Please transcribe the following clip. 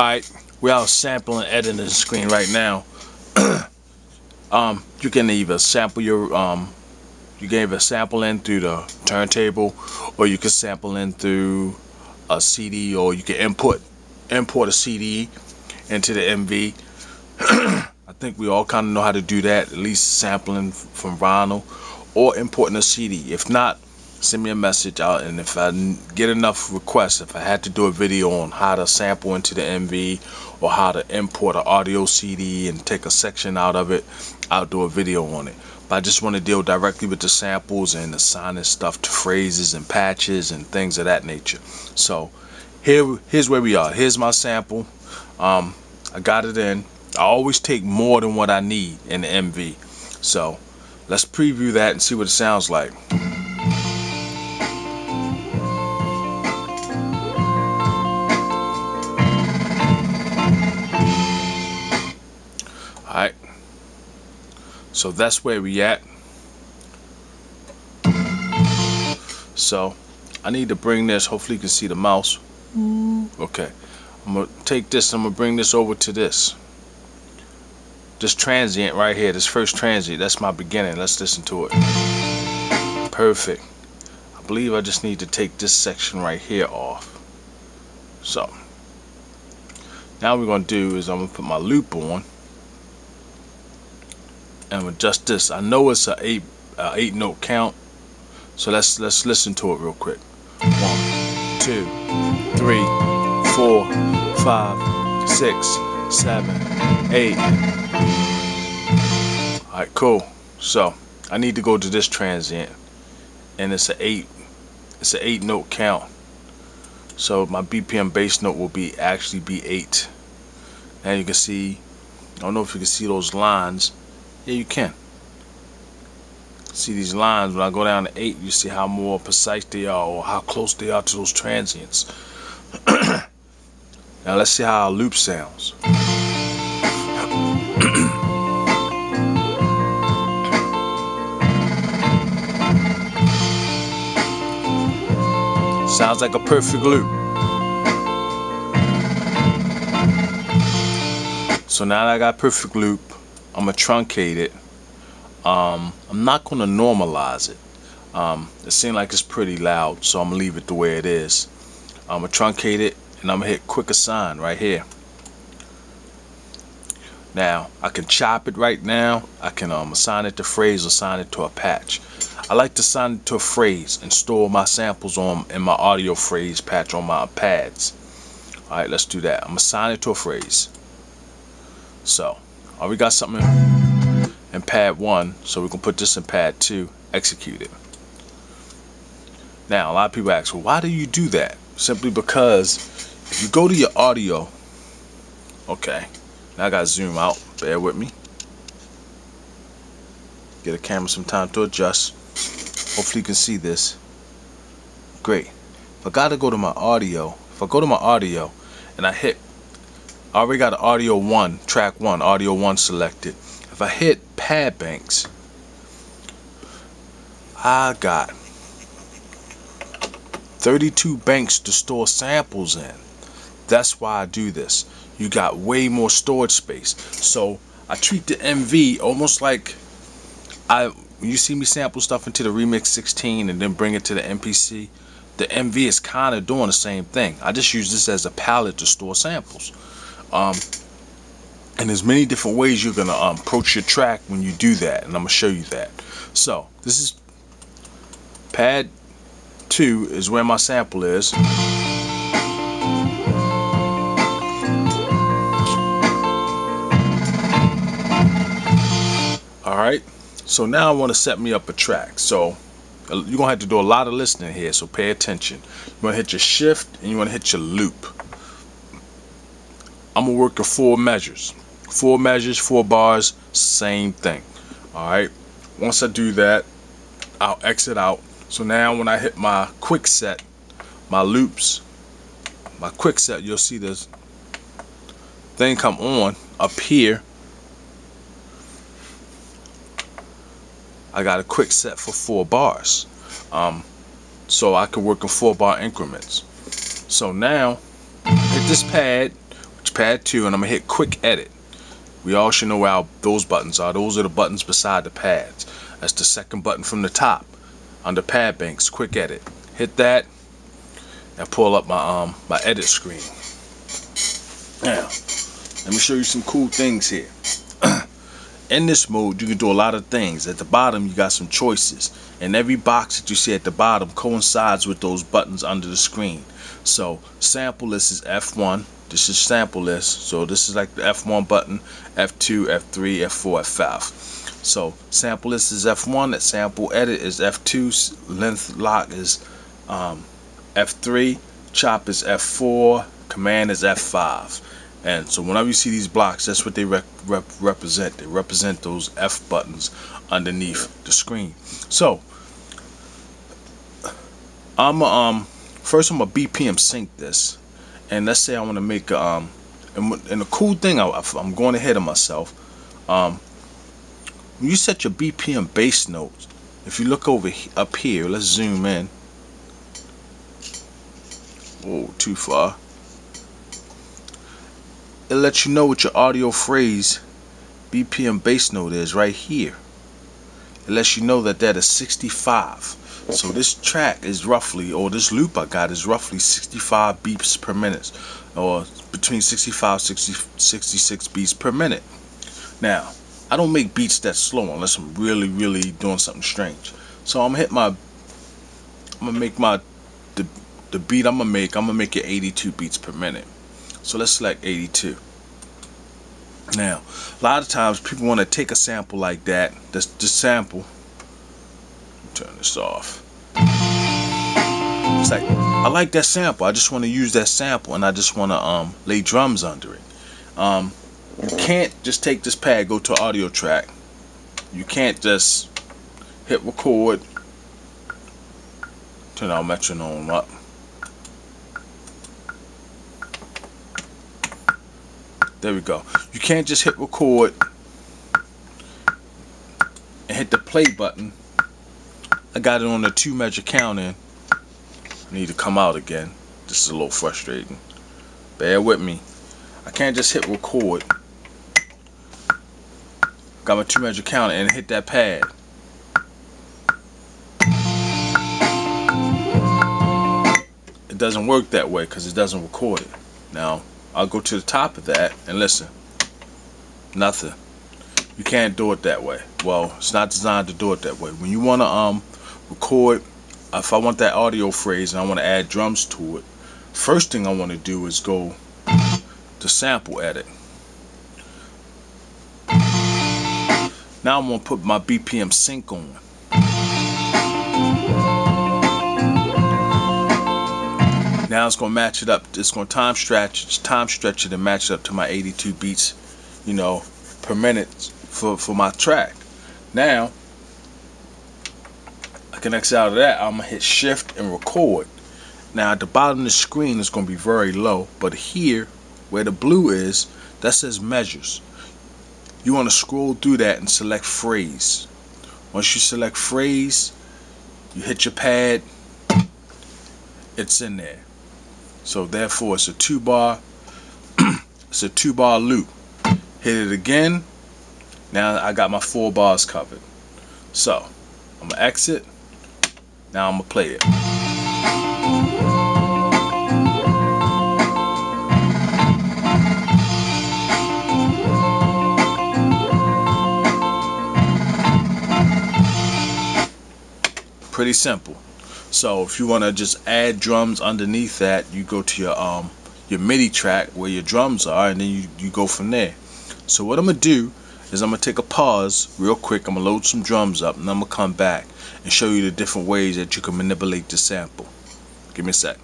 Alright, we're out sampling and editing the screen right now. You can either sample your you can either sample in through the turntable, or you can sample in through a CD, or you can import a CD into the MV. I think we all kind of know how to do that, at least sampling from vinyl or importing a CD. If not, send me a message out, and if I get enough requests, if I had to do a video on how to sample into the MV or how to import an audio CD and take a section out of it, I'll do a video on it. But I just want to deal directly with the samples and assigning stuff to phrases and patches and things of that nature. So here's where we are. Here's my sample. I got it in. I always take more than what I need in the MV. So let's preview that and see what it sounds like. Alright, so that's where we at. So I need to bring this, hopefully you can see the mouse. Okay, I'm gonna take this, I'm gonna bring this over to this transient right here, this first transient. That's my beginning. Let's listen to it. Perfect. I believe I just need to take this section right here off. So now what we're gonna do is I'm gonna put my loop on and adjust this. I know it's a 8 note count, so let's listen to it real quick. 1, 2, 3, 4, 5, 6, 7, 8. Alright, cool. So I need to go to this transient, and it's a 8 note count. So my BPM bass note will actually be 8. And you can see, I don't know if you can see those lines. Yeah, you can. See these lines. When I go down to 8, you see how more precise they are, or how close they are to those transients. Now let's see how our loop sounds. Sounds like a perfect loop. So now that I got perfect loop, I'm gonna truncate it. I'm not gonna normalize it. It seems like it's pretty loud, so I'm gonna leave it the way it is. I'm gonna truncate it, and I'm gonna hit quick assign right here. Now I can chop it right now. I can assign it to phrase or assign it to a patch. I like to assign it to a phrase and store my samples in my audio phrase patch on my pads. Alright, let's do that. I'm gonna assign it to a phrase. So we got something in pad 1, so we can put this in pad 2, execute it. Now a lot of people ask, well, why do you do that? Simply because if you go to your audio, okay, now I gotta zoom out, bear with me, get a camera some time to adjust. Hopefully you can see this. Great. If I gotta go to my audio, if I go to my audio and I already got an audio 1, track 1, audio 1 selected. If I hit pad banks, I got 32 banks to store samples in. That's why I do this. You got way more storage space. So I treat the MV almost like when you see me sample stuff into the Remix 16 and then bring it to the MPC, the MV is kind of doing the same thing. I just use this as a palette to store samples. And there's many different ways you're gonna approach your track when you do that, and I'm gonna show you that. So this is pad 2 is where my sample is. Alright, so now I want to set me up a track. So you're gonna have to do a lot of listening here, so pay attention. You want to hit your shift and you want to hit your loop. I'm gonna work the 4 measures. 4 measures, 4 bars, same thing. Alright, once I do that, I'll exit out. So now when I hit my quick set, my loops, my quick set, you'll see this thing come on up here. I got a quick set for 4 bars. So I can work in 4 bar increments. So now hit this pad, pad 2, and I'm gonna hit quick edit. We all should know where those buttons are. Those are the buttons beside the pads. That's the second button from the top under pad banks, quick edit. Hit that and pull up my my edit screen. Now let me show you some cool things here. In this mode you can do a lot of things. At the bottom you got some choices, and every box that you see at the bottom coincides with those buttons under the screen. So sample list is F1. This is sample list, so this is like the F1 button, F2, F3, F4, F5. So sample list is F1, that sample edit is F2, length lock is F3, chop is F4, command is F5. And so whenever you see these blocks, that's what they represent. They represent those F buttons underneath the screen. So first I'm gonna BPM sync this, and let's say I want to make and the cool thing, I'm going ahead of myself. When you set your BPM bass notes, if you look up here, let's zoom in. Whoa, too far. It lets you know what your audio phrase BPM bass note is right here. It lets you know that is 65. So this track is roughly, or this loop I got is roughly 65 beats per minute, or between 65 66 beats per minute. Now I don't make beats that slow unless I'm really doing something strange. So I'm gonna make the beat I'm gonna make it 82 beats per minute. So let's select 82. Now a lot of times people want to take a sample like that, this sample, turn this off. It's like, I like that sample, I just want to use that sample, and I just want to lay drums under it. You can't just take this pad, go to audio track. You can't just hit record, turn our metronome up. There we go. You can't just hit record and hit the play button. I got it on the 2 measure counting. I need to come out again. This is a little frustrating. Bear with me. I can't just hit record. Got my 2 measure counter and hit that pad. It doesn't work that way because it doesn't record it. Now I'll go to the top of that and listen. Nothing. You can't do it that way. Well, it's not designed to do it that way. When you want to record, if I want that audio phrase and I want to add drums to it, first thing I want to do is go to sample edit. Now I'm going to put my BPM sync on. Now it's going to match it up. It's going to time stretch it and match it up to my 82 beats, you know, per minute for my track. Now I can exit out of that. I'm going to hit shift and record. Now at the bottom of the screen it's going to be very low, but here where the blue is, that says measures. You want to scroll through that and select phrase. Once you select phrase, you hit your pad, it's in there. So therefore it's a 2-bar it's a 2-bar loop. Hit it again. Now I got my 4 bars covered. So I'm gonna exit. Now I'm gonna play it. Pretty simple. So if you want to just add drums underneath that, you go to your MIDI track where your drums are, and then you go from there. So what I'm gonna do is I'm gonna take a pause real quick. I'm gonna load some drums up, and I'm gonna come back and show you the different ways that you can manipulate the sample. Give me a sec.